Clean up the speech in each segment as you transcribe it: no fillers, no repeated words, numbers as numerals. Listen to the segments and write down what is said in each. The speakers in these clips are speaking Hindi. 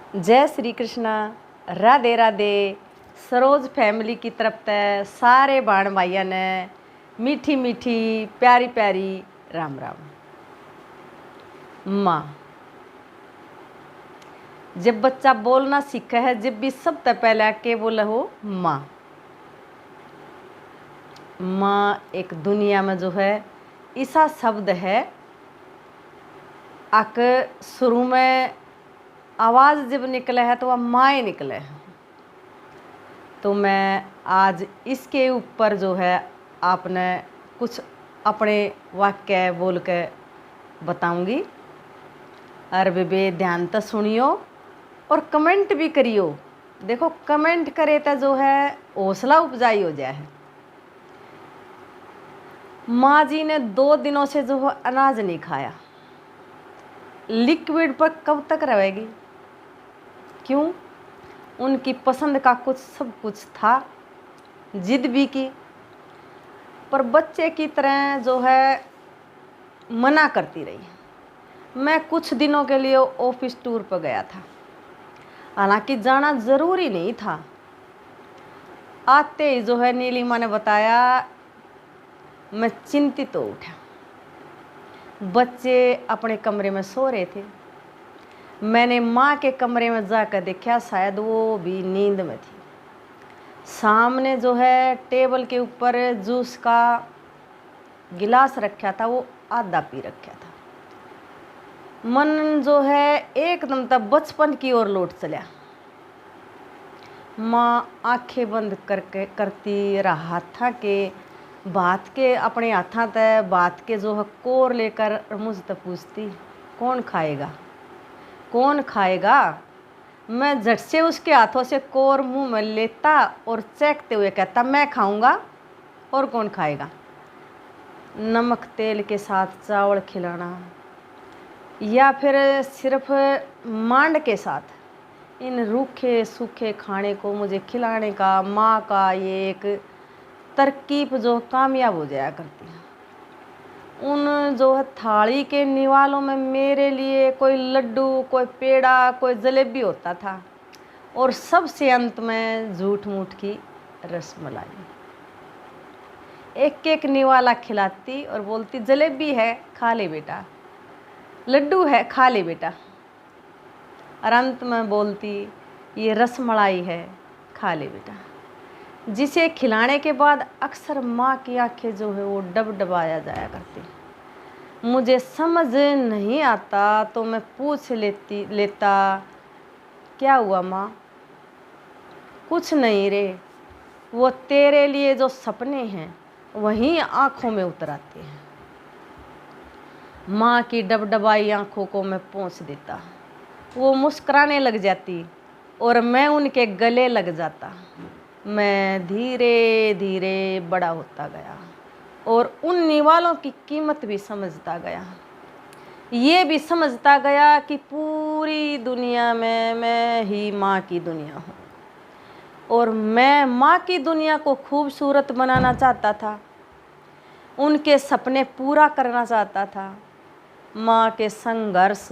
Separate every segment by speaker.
Speaker 1: जय श्री कृष्णा, राधे राधे। सरोज फैमिली की तरफ से सारे बाण भाइया ने मीठी मीठी प्यारी प्यारी राम राम। माँ, जब बच्चा बोलना सीखा है जब भी सबसे पहले आके बोला हो माँ। माँ एक दुनिया में जो है ऐसा शब्द है आक शुरू में आवाज़ जब निकले है तो वह माँ ही निकले है। तो मैं आज इसके ऊपर जो है आपने कुछ अपने वाक्य बोल के बताऊंगी और वे ध्यान तो सुनियो और कमेंट भी करियो। देखो कमेंट करे तो जो है हौसला उपजाई हो जाए है। माँ जी ने 2 दिनों से जो है अनाज नहीं खाया, लिक्विड पर कब तक रहेगी? क्यों? उनकी पसंद का कुछ सब कुछ था, जिद भी की, पर बच्चे की तरह जो है मना करती रही। मैं कुछ दिनों के लिए ऑफिस टूर पर गया था, हालांकि जाना ज़रूरी नहीं था। आते ही जो है नीलिमा ने बताया, मैं चिंतित हो उठा। बच्चे अपने कमरे में सो रहे थे। मैंने माँ के कमरे में जाकर देखा, शायद वो भी नींद में थी। सामने जो है टेबल के ऊपर जूस का गिलास रखा था, वो आधा पी रखा था। मन जो है एकदम तब बचपन की ओर लौट चला। माँ आंखें बंद करके करती रहा था कि बात के अपने हाथा तय बात के जो है कोर लेकर मुझ तक पूछती, कौन खाएगा कौन खाएगा? मैं झट से उसके हाथों से कोर मुंह में लेता और चेकते हुए कहता, मैं खाऊंगा और कौन खाएगा? नमक तेल के साथ चावल खिलाना या फिर सिर्फ मांड के साथ इन रूखे सूखे खाने को मुझे खिलाने का माँ का ये एक तरकीब जो कामयाब हो जाया करती है। उन जो है थाली के निवालों में मेरे लिए कोई लड्डू, कोई पेड़ा, कोई जलेबी होता था और सबसे अंत में झूठ मूठ की रसमलाई। एक एक निवाला खिलाती और बोलती, जलेबी है खा ले बेटा, लड्डू है खा ले बेटा, और अंत में बोलती, ये रसमलाई है खा ले बेटा। जिसे खिलाने के बाद अक्सर माँ की आंखें जो है वो डबडबाया जाया करती। मुझे समझ नहीं आता तो मैं पूछ लेता, क्या हुआ माँ? कुछ नहीं रे, वो तेरे लिए जो सपने हैं वहीं आँखों में उतर आते हैं। माँ की डबडबाई आँखों को मैं पोंछ देता, वो मुस्कुराने लग जाती और मैं उनके गले लग जाता। मैं धीरे धीरे बड़ा होता गया और उन निवालों की कीमत भी समझता गया। ये भी समझता गया कि पूरी दुनिया में मैं ही माँ की दुनिया हूँ और मैं माँ की दुनिया को खूबसूरत बनाना चाहता था, उनके सपने पूरा करना चाहता था। माँ के संघर्ष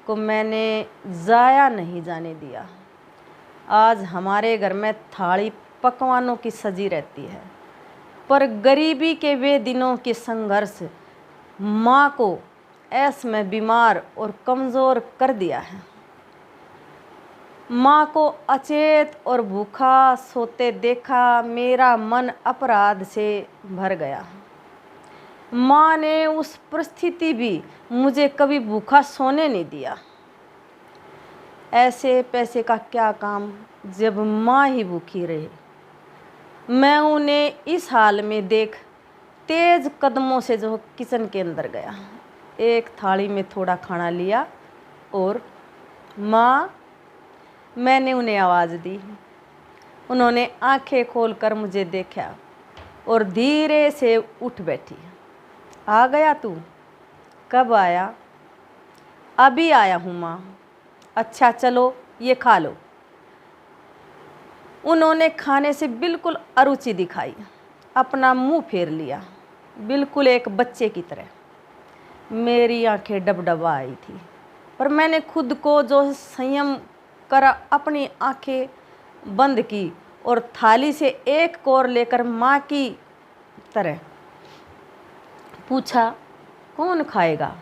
Speaker 1: को मैंने ज़ाया नहीं जाने दिया। आज हमारे घर में थाली पकवानों की सजी रहती है, पर गरीबी के वे दिनों के संघर्ष माँ को ऐस में बीमार और कमज़ोर कर दिया है। माँ को अचेत और भूखा सोते देखा मेरा मन अपराध से भर गया। माँ ने उस परिस्थिति भी मुझे कभी भूखा सोने नहीं दिया। ऐसे पैसे का क्या काम जब माँ ही भूखी रहे। मैं उन्हें इस हाल में देख तेज कदमों से जो किचन के अंदर गया, एक थाली में थोड़ा खाना लिया और माँ, मैंने उन्हें आवाज़ दी। उन्होंने आंखें खोलकर मुझे देखा और धीरे से उठ बैठी। आ गया तू? कब आया? अभी आया हूँ माँ। अच्छा चलो ये खा लो। उन्होंने खाने से बिल्कुल अरुचि दिखाई, अपना मुंह फेर लिया, बिल्कुल एक बच्चे की तरह। मेरी आंखें डबडबा आई थी, पर मैंने खुद को जो संयम कर अपनी आंखें बंद की और थाली से एक कोर लेकर माँ की तरह पूछा, कौन खाएगा,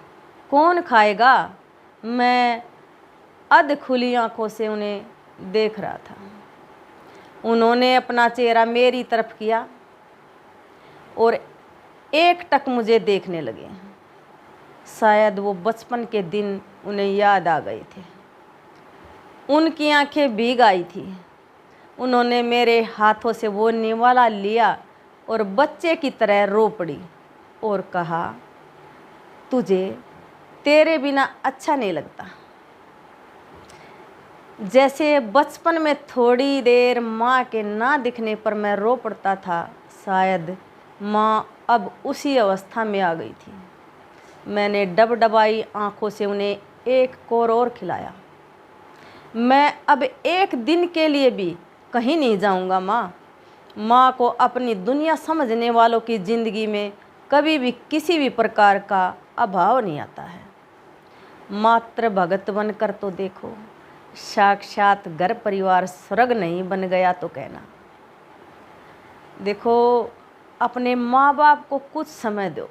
Speaker 1: कौन खाएगा। मैं अध खुली आंखों से उन्हें देख रहा था। उन्होंने अपना चेहरा मेरी तरफ किया और एकटक मुझे देखने लगे। शायद वो बचपन के दिन उन्हें याद आ गए थे। उनकी आंखें भीग आई थी। उन्होंने मेरे हाथों से वो निवाला लिया और बच्चे की तरह रो पड़ी और कहा, तुझे तेरे बिना अच्छा नहीं लगता। जैसे बचपन में थोड़ी देर माँ के ना दिखने पर मैं रो पड़ता था, शायद माँ अब उसी अवस्था में आ गई थी। मैंने डबडबाई आंखों से उन्हें एक कोर और खिलाया। मैं अब एक दिन के लिए भी कहीं नहीं जाऊंगा माँ। माँ को अपनी दुनिया समझने वालों की ज़िंदगी में कभी भी किसी भी प्रकार का अभाव नहीं आता है। मात्र भगत बनकर तो देखो, साक्षात घर परिवार स्वर्ग नहीं बन गया तो कहना। देखो, अपने माँ बाप को कुछ समय दो।